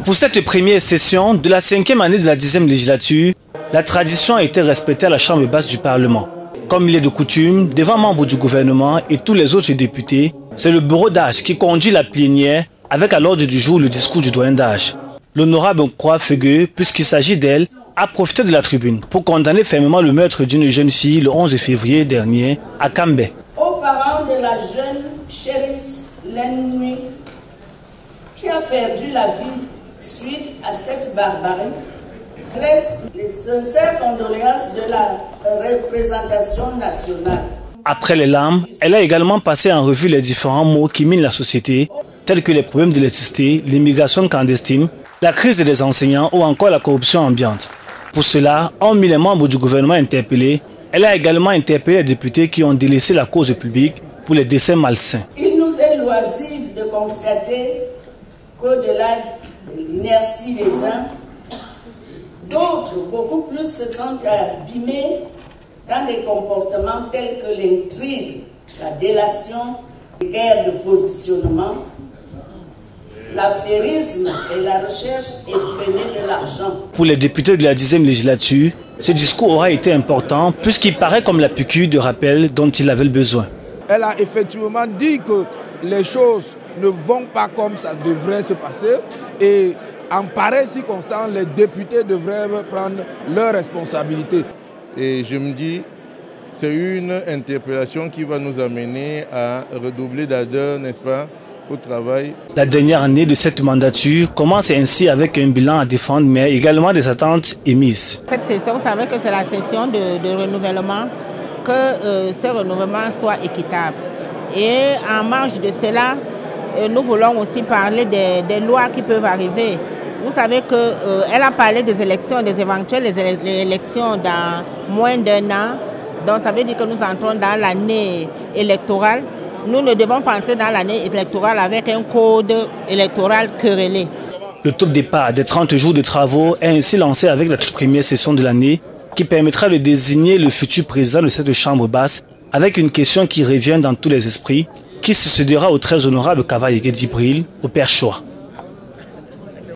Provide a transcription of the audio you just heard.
Pour cette première session de la 5e année de la 10e législature, la tradition a été respectée à la Chambre basse du Parlement. Comme il est de coutume, devant membres du gouvernement et tous les autres députés, c'est le bureau d'âge qui conduit la plénière avec à l'ordre du jour le discours du doyen d'âge. L'honorable Croix Fegueux, puisqu'il s'agit d'elle, a profité de la tribune pour condamner fermement le meurtre d'une jeune fille le 11 février dernier à Cambé. Aux parents de la jeune Chérisse Lennuy qui a perdu la vie suite à cette barbarie, adresse les sincères condoléances de la représentation nationale. Après les larmes, elle a également passé en revue les différents maux qui minent la société, tels que les problèmes d'électricité, l'immigration clandestine, la crise des enseignants ou encore la corruption ambiante. Pour cela, hormis les membres du gouvernement interpellés, elle a également interpellé les députés qui ont délaissé la cause publique pour les décès malsains. Il nous est loisible de constater qu'au-delà de l'inertie des uns, d'autres, beaucoup plus, se sont abîmés dans des comportements tels que l'intrigue, la délation, les guerres de positionnement, l'affairisme et la recherche effrénée de l'argent. Pour les députés de la 10e législature, ce discours aura été important puisqu'il paraît comme la piqûre de rappel dont il avait besoin. Elle a effectivement dit que les choses ne vont pas comme ça devrait se passer et en pareille circonstance, les députés devraient prendre leurs responsabilités. Et je me dis, c'est une interpellation qui va nous amener à redoubler d'ardeur, n'est-ce pas, au travail. La dernière année de cette mandature commence ainsi avec un bilan à défendre, mais également des attentes émises. Cette session, vous savez que c'est la session de renouvellement, que ce renouvellement soit équitable. Et en marge de cela, nous voulons aussi parler des lois qui peuvent arriver. Vous savez qu'elle a parlé des élections, des éventuelles élections dans moins d'1 an. Donc ça veut dire que nous entrons dans l'année électorale. Nous ne devons pas entrer dans l'année électorale avec un code électoral querellé. Le top départ des 30 jours de travaux est ainsi lancé avec la toute première session de l'année qui permettra de désigner le futur président de cette chambre basse avec une question qui revient dans tous les esprits, qui succédera au très honorable Kavaïké Djibril au Père Choix.